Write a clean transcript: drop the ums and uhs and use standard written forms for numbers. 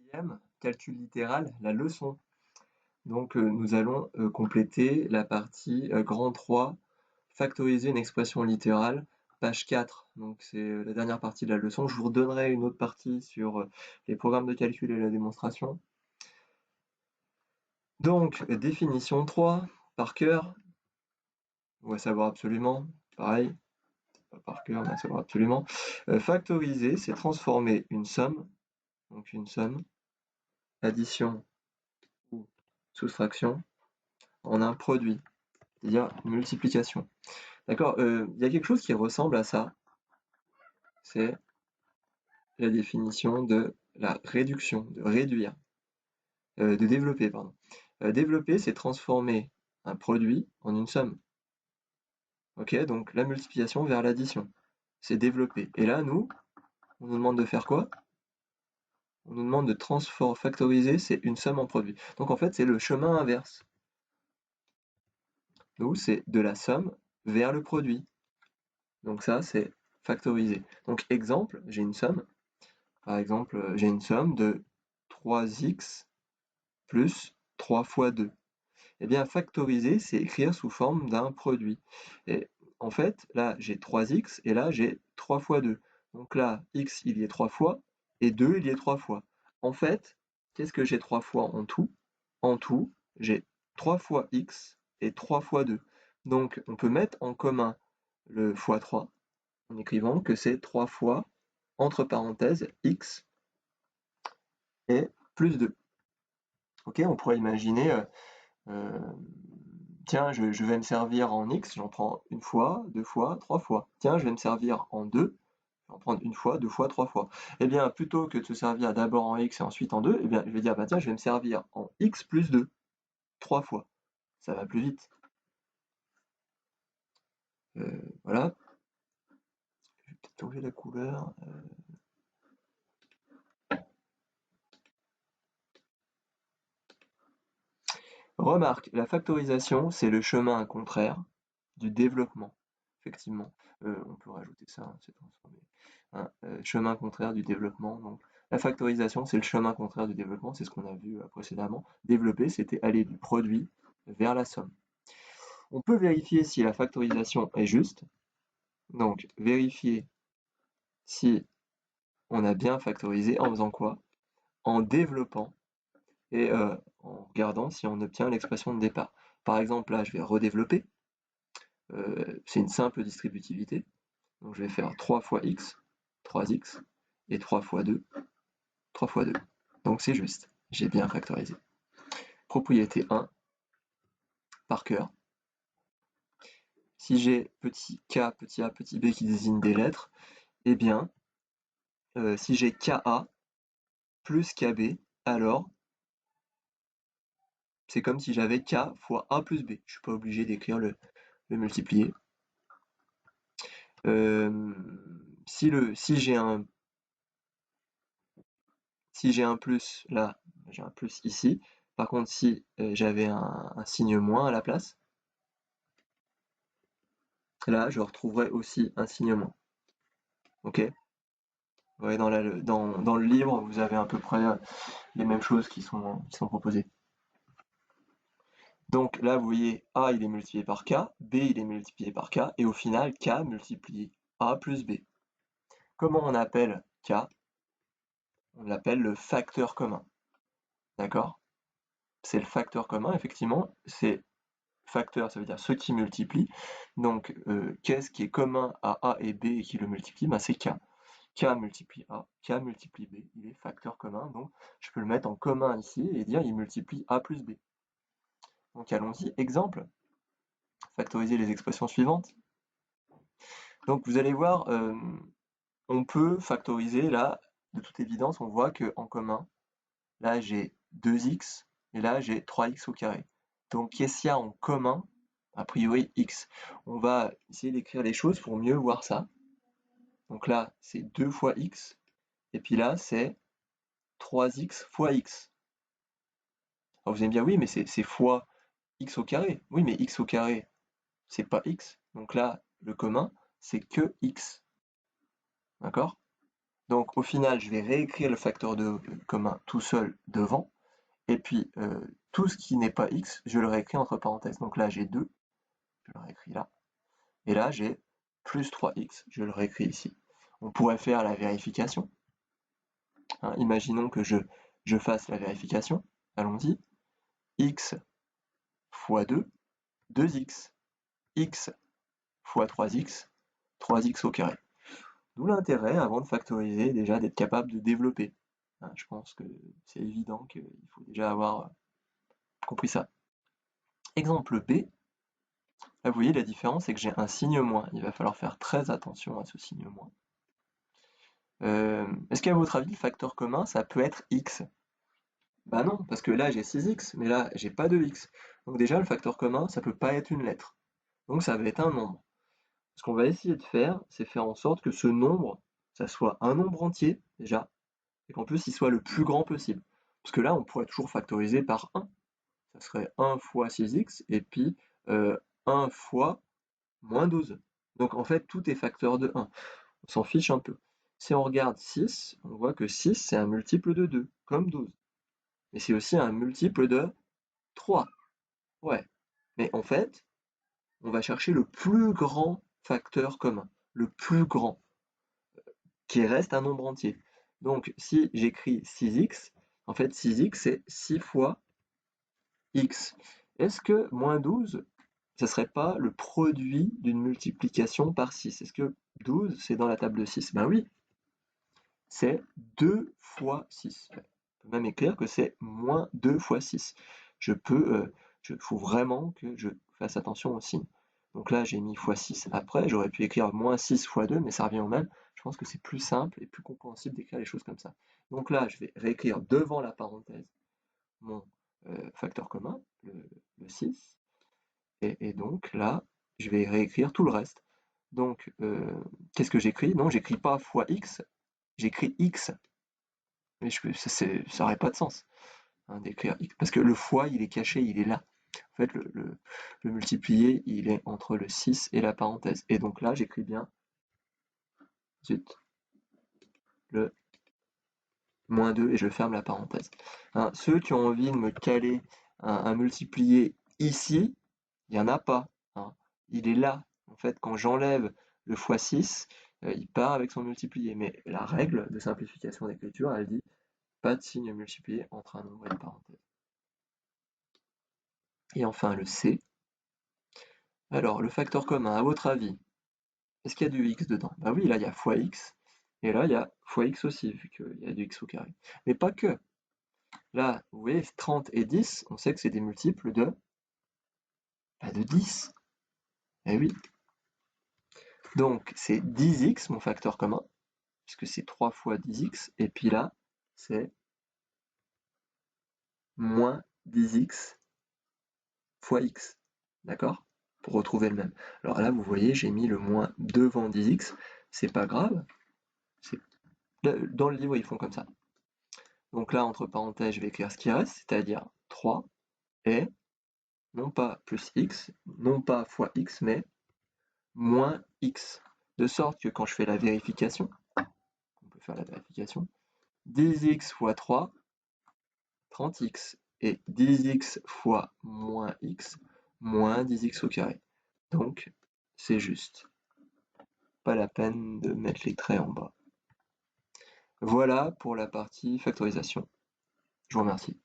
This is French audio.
Quatrième, calcul littéral, la leçon. Donc, nous allons compléter la partie grand 3, factoriser une expression littérale, page 4. Donc, c'est la dernière partie de la leçon. Je vous redonnerai une autre partie sur les programmes de calcul et la démonstration. Donc, définition 3, par cœur, on va savoir absolument, pareil, pas par cœur, mais à savoir absolument. Factoriser, c'est transformer une somme, donc une somme, addition ou soustraction, en un produit, c'est-à-dire une multiplication. D'accord. Il y a quelque chose qui ressemble à ça, c'est la définition de la réduction, de réduire, de développer, pardon. Développer, c'est transformer un produit en une somme. Ok, donc la multiplication vers l'addition, c'est développer. Et là, on nous demande de faire quoi? On nous demande de factoriser, c'est une somme en produit. Donc en fait, c'est le chemin inverse. Nous, c'est de la somme vers le produit. Donc ça, c'est factoriser. Donc exemple, j'ai une somme. Par exemple, j'ai une somme de 3x plus 3 fois 2. Eh bien, factoriser, c'est écrire sous forme d'un produit. Et en fait, là, j'ai 3x et là, j'ai 3 fois 2. Donc là, x, il y est 3 fois et 2, il y est 3 fois. En fait, qu'est-ce que j'ai 3 fois en tout? En tout, j'ai 3 fois x et 3 fois 2. Donc, on peut mettre en commun le fois 3 en écrivant que c'est 3 fois, entre parenthèses, x et plus 2. Ok, on pourrait imaginer, euh, tiens, je vais me servir en x, j'en prends une fois, deux fois, trois fois. Tiens, je vais me servir en 2, je vais en prendre une fois, deux fois, trois fois. Eh bien, plutôt que de se servir d'abord en x et ensuite en 2, eh bien, je vais dire, bah tiens, je vais me servir en x plus 2, trois fois. Ça va plus vite. Voilà. Je vais peut-être changer la couleur. Remarque, la factorisation, c'est le chemin contraire du développement. Effectivement, on peut rajouter ça, hein, c'est transformé. Chemin contraire du développement. Donc, la factorisation, c'est le chemin contraire du développement, c'est ce qu'on a vu précédemment. Développer, c'était aller du produit vers la somme. On peut vérifier si la factorisation est juste. Donc, vérifier si on a bien factorisé en faisant quoi? En développant et en regardant si on obtient l'expression de départ. Par exemple, là, je vais redévelopper. C'est une simple distributivité. Donc je vais faire 3 fois x, 3x, et 3 fois 2, 3 fois 2. Donc c'est juste, j'ai bien factorisé. Propriété 1, par cœur. Si j'ai petit k, petit a, petit b qui désignent des lettres, eh bien, si j'ai ka plus kb, alors c'est comme si j'avais k fois a plus b. Je ne suis pas obligé d'écrire le multiplier. Si j'ai un plus là, j'ai un plus ici. Par contre, si j'avais un signe moins à la place, là, je retrouverai aussi un signe moins. Ok? Ouais, dans le livre, vous avez à peu près les mêmes choses qui sont proposées. Donc là, vous voyez, A il est multiplié par K, B il est multiplié par K, et au final, K multiplie A plus B. Comment on appelle K? On l'appelle le facteur commun. D'accord? C'est le facteur commun, effectivement. C'est facteur, ça veut dire ce qui multiplie. Donc, qu'est-ce qui est commun à A et B et qui le multiplie? Ben, c'est K. K multiplie A, K multiplie B, il est facteur commun, donc je peux le mettre en commun ici et dire il multiplie A plus B. Donc allons-y, exemple, factoriser les expressions suivantes. Donc vous allez voir, on peut factoriser là, de toute évidence, on voit qu'en commun, là j'ai 2x et là j'ai 3x au carré. Donc qu'est-ce qu'il y a en commun? A priori x. On va essayer d'écrire les choses pour mieux voir ça. Donc là c'est 2 fois x, et puis là c'est 3x fois x. Alors vous allez me dire, oui, mais c'est fois x au carré. Oui, mais x au carré, c'est pas x. Donc là, le commun, c'est que x. D'accord? Donc au final, je vais réécrire le facteur commun tout seul devant, et puis tout ce qui n'est pas x, je le réécris entre parenthèses. Donc là, j'ai 2, je le réécris là, et là, j'ai plus 3x, je le réécris ici. On pourrait faire la vérification. Hein, imaginons que je fasse la vérification. Allons-y. X fois 2, 2x. X fois 3x, 3x au carré. D'où l'intérêt, avant de factoriser, déjà d'être capable de développer. Hein, je pense que c'est évident qu'il faut déjà avoir compris ça. Exemple B, là vous voyez la différence, c'est que j'ai un signe moins. Il va falloir faire très attention à ce signe moins. Est-ce qu'à votre avis, le facteur commun, ça peut être x? Bah non, parce que là j'ai 6x, mais là j'ai pas de x. Donc déjà, le facteur commun, ça peut pas être une lettre. Donc ça va être un nombre. Ce qu'on va essayer de faire, c'est faire en sorte que ce nombre, ça soit un nombre entier, déjà, et qu'en plus il soit le plus grand possible. Parce que là, on pourrait toujours factoriser par 1. Ça serait 1 fois 6x, et puis 1 fois moins 12. Donc en fait, tout est facteur de 1. On s'en fiche un peu. Si on regarde 6, on voit que 6, c'est un multiple de 2, comme 12. Mais c'est aussi un multiple de 3. Ouais. Mais en fait, on va chercher le plus grand facteur commun. Le plus grand, qui reste un nombre entier. Donc si j'écris 6x, en fait 6x c'est 6 fois x. Est-ce que moins 12, ça serait pas le produit d'une multiplication par 6? Est-ce que 12 c'est dans la table de 6? Ben oui, c'est 2 fois 6. On peut même écrire que c'est moins 2 fois 6. Faut vraiment que je fasse attention au signe. Donc là, j'ai mis fois 6 après, j'aurais pu écrire moins 6 fois 2, mais ça revient au même. Je pense que c'est plus simple et plus compréhensible d'écrire les choses comme ça. Donc là, je vais réécrire devant la parenthèse mon facteur commun, le 6, et donc là, je vais réécrire tout le reste. Donc, qu'est-ce que j'écris? Non, j'écris pas fois x, j'écris x. Mais ça n'aurait pas de sens, hein, d'écrire x, parce que le fois, il est caché, il est là. En fait, le multiplié, il est entre le 6 et la parenthèse. Et donc là, j'écris bien, zut, le moins 2 et je ferme la parenthèse. Hein, ceux qui ont envie de me caler un multiplié ici, il n'y en a pas. Hein. Il est là. En fait, quand j'enlève le fois 6, il part avec son multiplié. Mais la règle de simplification d'écriture, elle dit pas de signe multiplié entre un nombre et une parenthèse. Et enfin le C. Alors, le facteur commun, à votre avis, est-ce qu'il y a du x dedans? Bah oui, là, il y a fois x, et là, il y a fois x aussi, vu qu'il y a du x au carré. Mais pas que. Là, vous voyez, 30 et 10, on sait que c'est des multiples de 10. Eh oui. Donc, c'est 10x, mon facteur commun, puisque c'est 3 fois 10x, et puis là, c'est moins 10x fois x. D'accord? Pour retrouver le même. Alors là, vous voyez, j'ai mis le moins devant 10x, c'est pas grave. Dans le livre, ils font comme ça. Donc là, entre parenthèses, je vais écrire ce qui reste, c'est-à-dire 3 et non pas plus x, non pas fois x, mais moins x. De sorte que quand je fais la vérification, on peut faire la vérification, 10x fois 3, 30x, et 10x fois moins x, moins 10x au carré. Donc, c'est juste. Pas la peine de mettre les traits en bas. Voilà pour la partie factorisation. Je vous remercie.